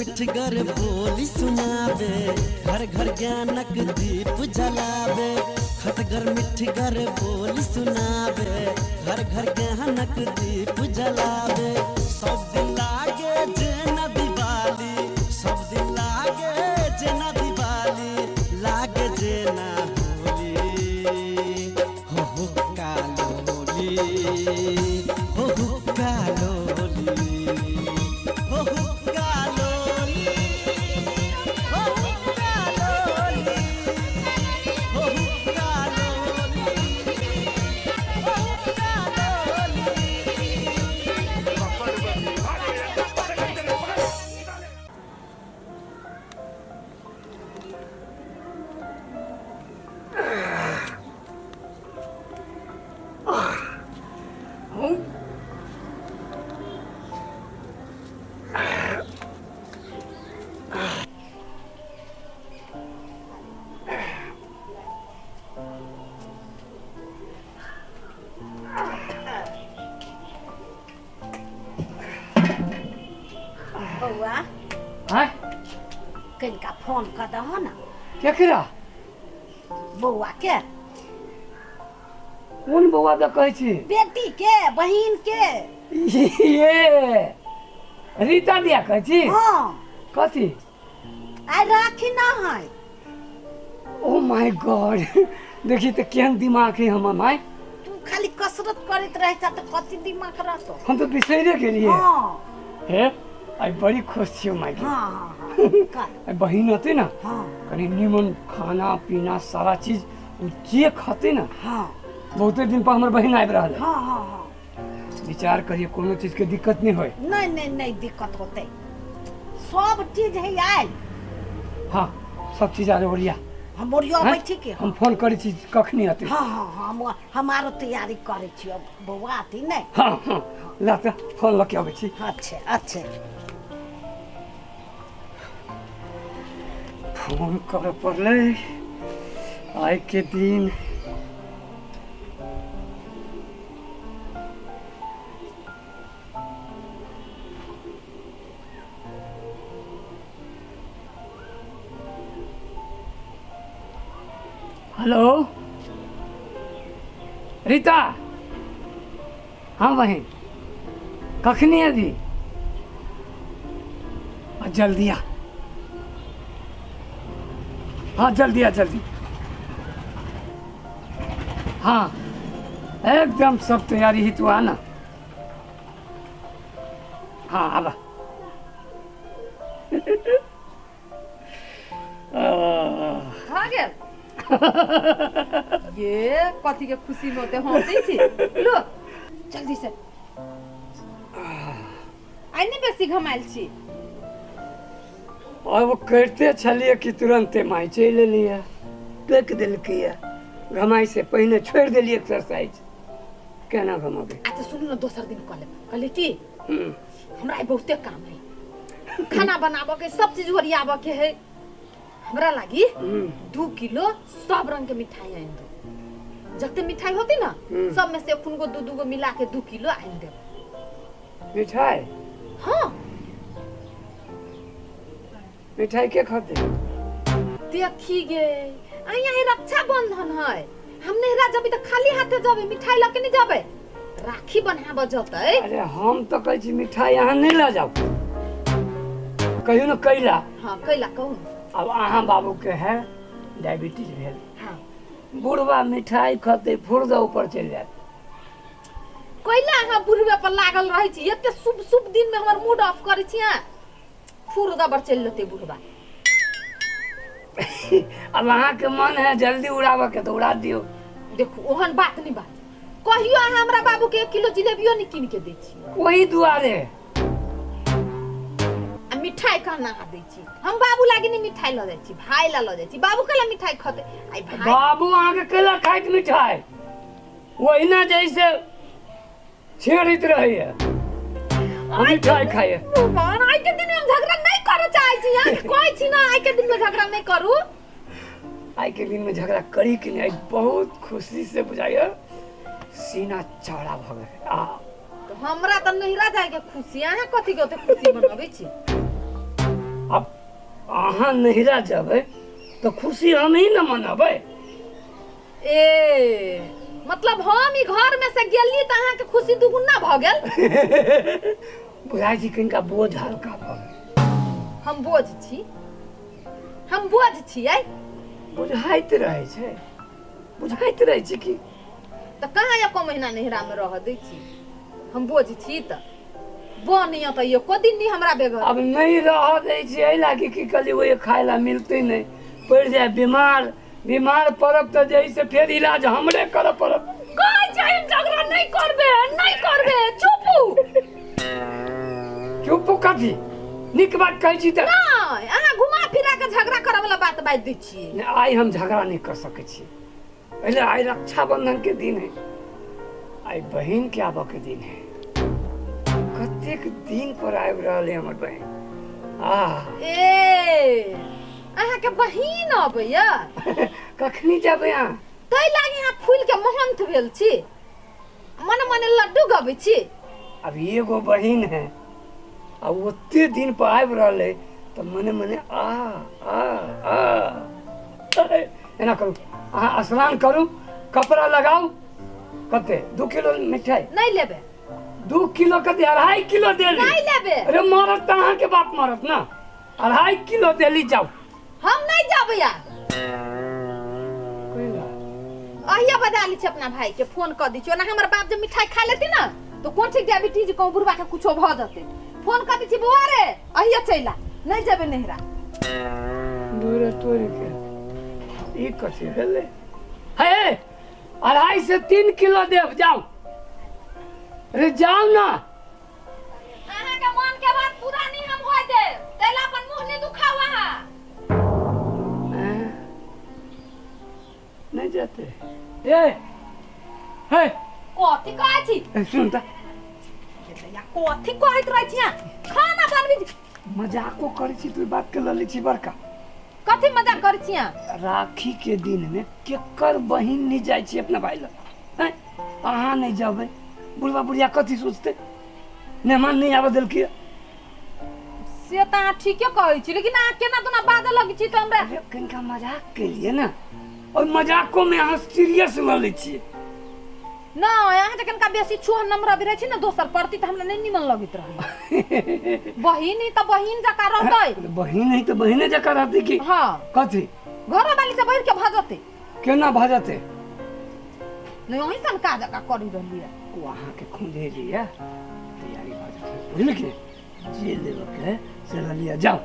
मिठगर बोली सुनावे, घर घर ज्ञानक दीप जलावे। खटगर मिठगर बोली सुनावे, घर घर ज्ञानक दीप जलावे। सब दिन लागे जेना दिवाली, सब दिन लागे जेना दिवाली, लागे जेना होली। हो कालोली, हो कालोली, हो कालोली, हो कालोली, हो कालोली, बउआ हाँ कनिका फोन कर दहो ना। क्या करा बउआ के कौन बउआ तो कहे छी बेटी के बहिन के। ये रीता दिया कहे छी हाँ कथी आई राखी ना है। ओ माय गॉड देखी तो केहन दिमाग है हमर माय। तू खाली कसरत करत रह त कथी दिमाग रहतो। हम तो बिसरे के लिए हाँ है आई बड़ी खुश छी माय के। हाँ हाँ कर आई बहिन होते ना हाँ कनी निमन खाना पीना सारा चीज उ जे खाते ना हाँ बहुते दिन पर हमर बहिन आबि रहल है। हाँ हाँ हाँ विचार करिए कोनो चीज के दिक्कत नहीं होय। नहीं नहीं नहीं दिक्कत होते सब चीज है आयल। हाँ सब चीज आ ओरिया हम बोरियो हाँ? बैठी के हम फोन करी छी कखनी आते। हाँ हाँ हाँ हमारो तैयारी करे छियो बउआ आती नहीं। हाँ हाँ ला त फोन लके आबै छी। अच्छे अच्छे फोन करे पड़ले आइ के दिन हेलो रीता हाँ बहन कखनी अभी जल्दी आ। हाँ जल्दी आ जल्दी। हाँ एकदम सब तैयारी ही तू आना। हाँ आबा आ गेल ये कथी के खुशी में होते हंसै छी। लो जल्दी से आइ नहीं बेसी घमाइल छी। अब करते छलिए कि तुरंते माई चल एलिए देख दिलकिए घमाई से पहले छोड़ दिलिए एक्सरसाइज केना घमाबे। अच्छा सुन न दोसर दिन कहले कि हमरा आई बहुते काम है खाना बनाबो के सब चीज ओरियाबो के है। हमरा लागी 2 किलो सब रंग के मिठाई आइन दो। जते मिठाई होती ना सब में से खुन को 2 गो मिला के 2 किलो आइन दे। मिठाई हाँ मिठाई के खाते देखी गे आई यहाँ रक्षा बंधन है। हम नहरा जबी तो खाली हाथे जाबे मिठाई लेके नहीं जाबे राखी बनाबे जतै। अरे हम तो कहे छी मिठाई यहाँ नहीं ला जाओ कहियो न कैला। हाँ कैला कहू अब अहाँ बाबू के है डायबिटीज भेल। हाँ बुढ़वा मिठाई खाते फुर्दा ऊपर चल जाए। कैला अहाँ बुढ़वे पर लागल रहे छी एते शुभ शुभ दिन में हमर मूड ऑफ करे छी। फुर्दा पर चल लेते बुढ़वा। अब अहाँ के मन है जल्दी उड़ावा के तो उड़ा दियो। देखो ओहन बात नहीं बात कहियो अहाँ हमरा बाबू के 1 किलो जिलेबियो नहीं कीन के दै छी। वही दुआरे आ मिठाई कहाँ दै छी हम बाबू लागी नहीं मिठाई ल जाय छी भाई ला ल जाय छी। बाबू केला मिठाई खते आई भाई बाबू अहाँ के केला खाइत मिठाई वही ना जैसे छेड़ित रही है मिठाई खाइए। भगवान आई के दिन में झगड़ा नहीं करे चाहे छी यार कोई छी ना आई के दिन में झगड़ा नहीं करू। आई के दिन में झगड़ा करी कि नहीं बहुत खुशी से बुझाइए सीना चौड़ा भ गए। आ तो हमरा त नहिरा जाए के खुशी अहाँ कथि के ओते खुशी मनाबै छी। अहाँ नहिरा जबै तो खुशी हम ही न मनबै। ए मतलब हम ई घर में से गेली त अहाँ के खुशी दुगुना भ गेल। बुझाइ छी कनिका बोझ हल्का भऽ गेल। हम बोझ छी, हम बोझ छियै। बुझाइत रहै छै, बुझाइत रहै छै कि त कहाँ एको महीना नहिरा में रह दै छी। हम बोझ छी त बनिया त एको दिन नहीं हमरा बेगर। अब नहीं रह दै छी एहि लागी कि कहली वो खाय ला मिलते नहीं, पड़ जाए बीमार, बीमार पड़ब त जही से फिर इलाज हमरे करऽ पड़त। कहै छै झगड़ा नहीं करबे, नहीं करबे, चुपू। चुप कथी, निक बात कहै छी त नहीं अहाँ घुमा फिरा के झगड़ा करे वाला बात बाज दै छियै। आई हम झगड़ा नहीं कर सकै छी। पहले आई रक्षाबंधन के दिन है, आई बहन के आबऽ के दिन है। कतेक दिन पर आबि रहल है हमर बहन। ए अहाँ के बहिन अबैया। कखनी जेबै अहाँ? तै लागी अहाँ फूल के महंत भेल छी, मने मने लड्डू गबै छी। अब एगो बहिन है आ ओते दिन पर आबि रहल है तो मने मने एना करू, अहाँ स्नान करू, कपड़ा लगाऊ। कते 2 किलो मिठाई नहीं लेबे। 2 किलो कते 2.5 किलो देली। नहीं लेबे। अरे मारत त अहाँ के बाप मारत ना। 2.5 किलो देली जाऊ। हम नहीं जाबे यार। अहिया बजा ली छी अपना भाई के, फोन कर दी छी। ना हमर बाप जब मिठाई खा लेती ना तो कोन ठीक डायबिटीज को बुढ़वा के कुछो भ जते। फोन कर दी छी बुआ रे अहिया चला, नहीं जाबे नहिरा। दूर तोरी के ई कथी भेले? हे 2.5 से 3 किलो देब जाऊ। अरे जाऊ ना। अहाँ के मन के बात पूरा नहीं हम होय दे, तेला अपन मुंह नहीं दुखावा। नहीं जाते। ए हे कथी कहै छी? सुन त, या कथी कहैत रहै छी? खाना बनबी मजाको करै छी, तू बात के लली छी बड़का। कथी मजाक करै छी? राखी के दिन में केकर बहिन नहीं जाय छी अपना भाई लग? हैं अहाँ नहीं जाबे, बुढ़वा बुढ़िया कथी सोचते? मेहमान नहीं आबे देलकी। से त अहाँ ठीके कहै छी, लेकिन अहाँ केना दोना बादल लगी छी त हमरा। अरे कनिका मजाक के लिए ना, और मजाको में अहाँ सीरियस ल लै छी। ना अहाँ जखन का बेसी छुह नम्र भी रहै छी ना दोसर प्रति त हमरा नहीं निमन लगैत रहै। बहिन ही त बहिन जका रहतै। बहिन नहीं तो बहिने जका रहती की? हां कथी घर वाली से बैठ के भजते केना भजते? नहीं वही सन का जका करी रहलिए। वहाँ के खुंदे लिया तैयारी भजते, बुझल की? जे लेबे के से ल लिया जाओ।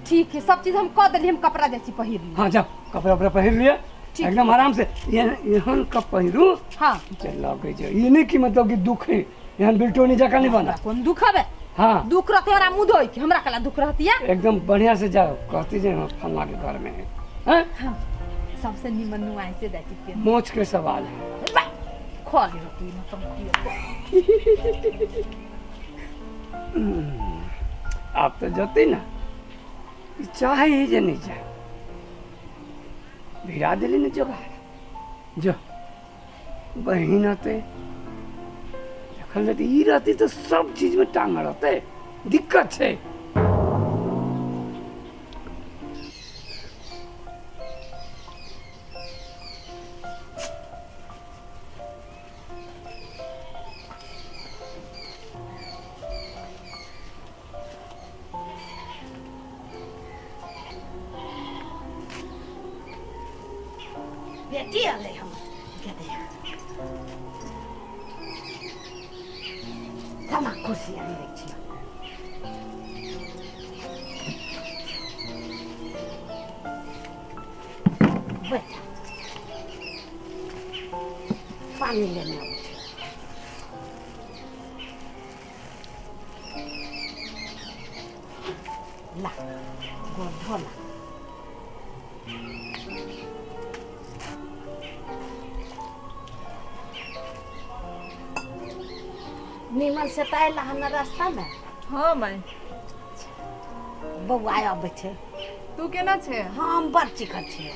ठीक है, सब चीज हम कह देली, हम कपड़ा जैसी पहिर ली। हाँ जाओ, कपड़ा उपड़ा पहिर लिया एकदम आराम से। यहाँ कब पहिरू? हाँ चल लगे जो ये नहीं कि मतलब कि दुख है, यहाँ बिल्टोनी जका नहीं बना। कौन दुख हवे? हाँ दुख रहते हमरा मुंह धोई के, हमरा कला दुख रहती है। एकदम बढ़िया से जाओ, कहती जे हम फलना के घर में है। हैं? हाँ सबसे निमन नुआई से दैती के मोच के सवाल है। खाली रहती ना तुम आप तो जते ना चाहे ही जे नहीं जाए भिड़ा दिली ने जोगाड़ जो बहिन होते देखल जाती ई रहती तो सब चीज में टांग रहते। दिक्कत है। बेटी आले हम के दे तमा खुशी आनी रे छी। बेटा पानी लेने आबो छी। ला गोड़ धोला। निमन से ताइला हमरा रास्ता में। हाँ माय, बौआ आबै छै। तू केना छे? हम बड़ चिकन छियै,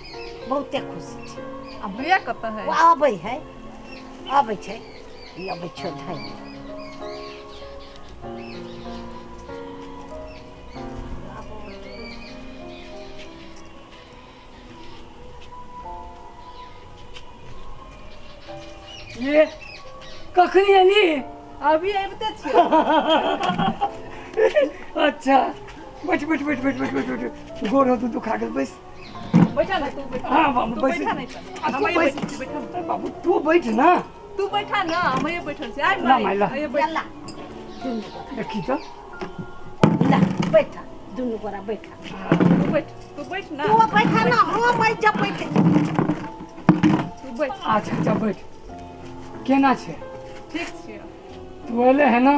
बहुते खुशी छी। आ भैया कतऽ है? वो आबै है, आबै छै, ई आबै छै धै। ये कखनी एली अभी अबिते छियै अच्छा बैठ बैठ बैठ बैठ बैठ बैठ बैठ गोड़ हो तू दुखा गेल बैस बैठा ना तू बैठा हाँ बाबू तू बैस बैठा नहीं आ, हम तू ये बैस बैठ बैठा बाबू तू बैठ ना तू बैठा ना हम ये बैठल छी आइ ला, माइ, ला। ये बैठ चला देखी तो ला बैठा दुनू गोरा बैठा तू बैठ ना तू बैठा ना हो बैठ जा बैठ तू बैठ अच्छा अच्छा बैठ केना छै ठीक छियै तू एले है ना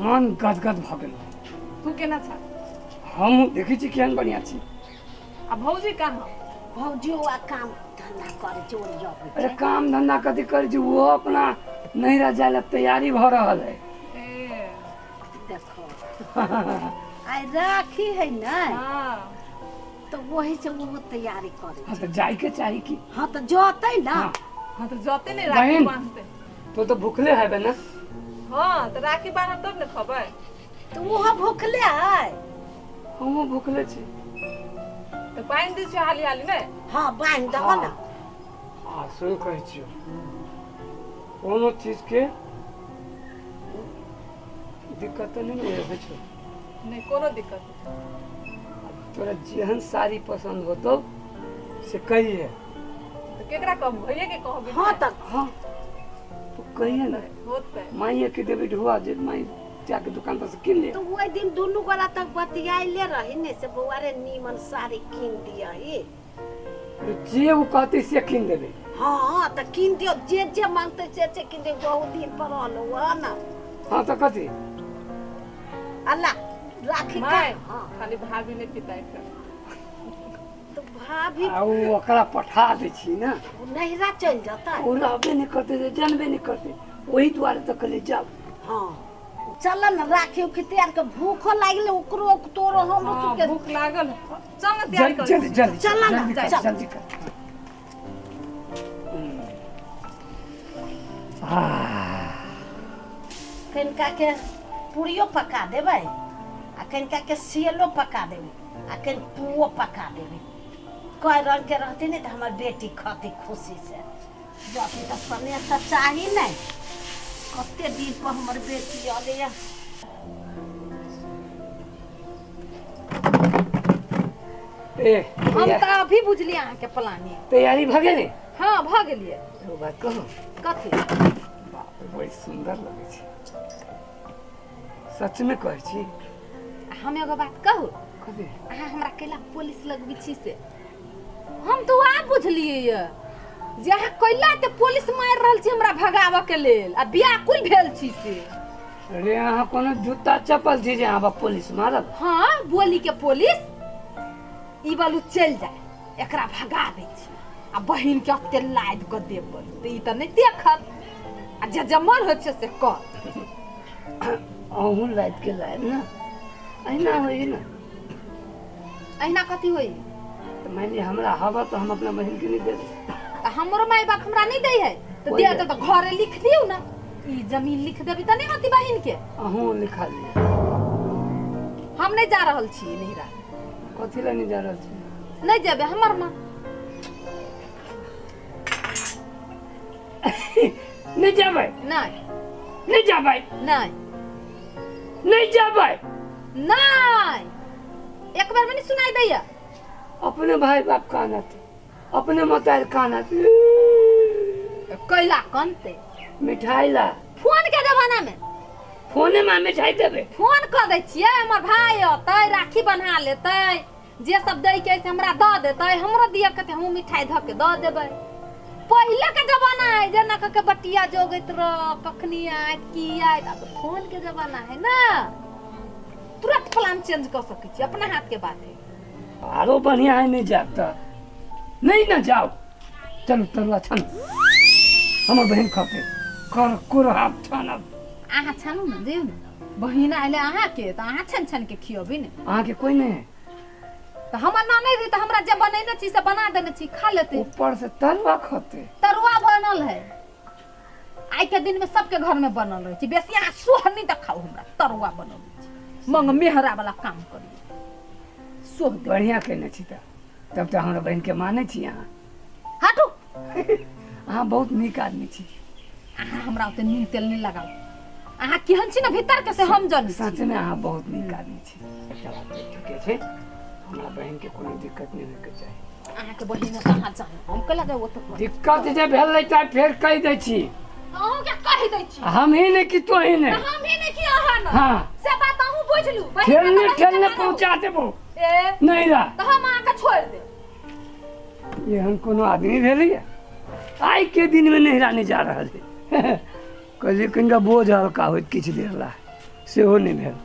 मन गदगद भ गेल तू केना छ हम देखै छी केहन बढ़िया छी आ भौजी कहाँ भौजियो आ काम धंधा करे छै ओर जब अरे काम धंधा कथी करै छी वो अपना नैहरा जाय ला तैयारी भ रहल है ए देखो आइ राखी है ना हां तो वही से वो तैयारी करे हाँ तो जाय के चाही की हाँ तो जोते ना हाँ हां तो जाते नहीं राखी बहन। बांधते तो भूखले है ना हां तो राखी बांधब तब न खबै तो वो भूखले है हमहूँ भूखले छी तो बांध दै छी हाली हाली नै हाँ बांध दहो ना हाँ सुन कहै छियो कोनो चीज के दिक्कत तो नहीं होय छै नहीं कोनो दिक्कत नहीं तोरा जेहन साड़ी पसंद होतो से कहिए तो केकरा कहब भैया के कहबी हाँ तो हाँ तो कहिए ना होतै माइए के देबी ढुआ जे माई जाके दुकान पर से किन ले तो वही दिन दोनों गोरा तक बतियाइले रही ने से बउआ रे नीमन साड़ी कीन दिया ये जे वो कहती से किन देबे हाँ तो कीन दियो जे मांगते से कीन दियो बहुत दिन पर रहलो है ना हाँ तो कथी अल्लाह राखी का माय हाँ खाली भाभी ने पिताई कर तो भाभी आ वो ओकरा पठा दै छी ना नहिरा चल जाता है वो रहबे नहीं करते जे जानबे नहीं करते वही द्वारे तो कहले जाओ हाँ चल ना राखी उखी तैयार के भूखो लागले ओकरो तोरो हम हां के भूख लागल चल ना तैयारी कर जल्दी जल्दी चल ना, जल्दी कर चल। जल्दी कर कनिका के पूरियो पका देबै आ कनिका के सियलो पका देबै आ कनि पुओ पका देबै कई रंग के रहती नहीं तो हमार बेटी खाती खुशी से जाती तो पनीर तो चाही नहीं कते दिन पर हमार बेटी अले ए हम तो अभी बुझली अहाँ के प्लानिंग तैयारी भ गेलै हाँ भ गेलिए एगो बात कहू कथी बाप रे बड़ी सुंदर लगे छै सच में कहै छी हम एगो बात कहू कथी अहाँ हमरा कैला पुलिस लगबी छी से हम तो आ बुझलिए ये जे अहाँ कैला ते पुलिस मार रहल छी हमरा भगावे के लेल आ व्याकुल भेल छी से अरे अहाँ कोनो जूता चप्पल छी जे अहाँ पुलिस मारब हाँ बोली के पुलिस ई बालू चल जाए एकरा भगा दे छी आ बहिन के अत्ते लाद क देब ते ई त नहीं देखत आ जे जमल हो छै से कर अहूँ लाद के लायब ना अहिना होई ना अहिना कथी होई तो मान ली हमरा हवा तो हम अपना बहन के नहीं दे त हमरो माई बाप हमरा नहीं दे है तो कोई दे नहीं। तो घरे लिख दियो ना ई जमीन लिख देबी त नहीं होती बहिन के अहूँ लिखा दिए हम नहीं जा रहल छी नहिरा कथी ला नहीं जा रहल छी नहीं जेबे हमर मां नहीं जाबै नहीं नहीं जाबै नहीं नहीं जाबै नहीं एक बार में नहीं सुनाई दैया अपने भाई बाप कानत अपने मतार कानत कैला कनते मिठाई ला फोन के जमाना में फोने में मिठाई देबे फोन कर दै छियै हमर भाई अतै राखी बन्हा लेतै जे सब दै के से हमरा दऽ देतै हमरो दिया के हम मिठाई धऽ के दऽ देबै पहिले के जमाना है जेना के बटिया जोगैत रह कखनी आइत की आइत अब फोन के जमाना है ना तुरंत प्लान चेंज कर सकै छी अपना हाथ के बात है आरो बढ़िया है नहीं जाब तो नहीं ना जाओ चलो तरुआ छन हमर बहन खाते कर कुरहाब छानब अहाँ छानू न दियौ न बहिन आइले अहाँ के त अहाँ छन छन के खियबी न अहाँ के कोई नहीं है त हमर नानी रही त हमरा जे बनैने छी से बना देने छी खा लेते ऊपर से तरुआ खाते तरुआ बनल है आई के दिन में सबके घर में बनल रहे छी बेसी अहाँ सोह नहीं देखाऊ हमरा तरुआ बनल छी मंग मेहरा वाला काम करी सोह दे बढ़िया कहने छी तब तो हमरा बहन के माने छी अहाँ हटू अहाँ बहुत नीक आदमी छी अहाँ हमरा ओते नून तेल नहीं लगाओ अहाँ केहन छी ना भीतर के से हम जानी सच में अहाँ बहुत नीक आदमी छी चला ठीके छै हमरा बहन के कोनो दिक्कत नहीं होके चाही अहाँ के बहिन कहाँ जाने हम कला जाओ ओत दिक्कत जे भेल रही फेर कह दै छी अहूँ के कहि दै छी हम ही ने कि तो ही ने हम ही नहीं कि अहाँ ना हाँ से बात अहूँ बुझलू ठेलने पहुंचा देबो ए नहीं रा तो हम अहाँ के छोड़ दे ये हम कोनो आदमी भेलिए आई के दिन में नहराने जा रहा है कहलिए कनिका बोझ हल्का होइत किछु देर ला सेहो नहीं भेल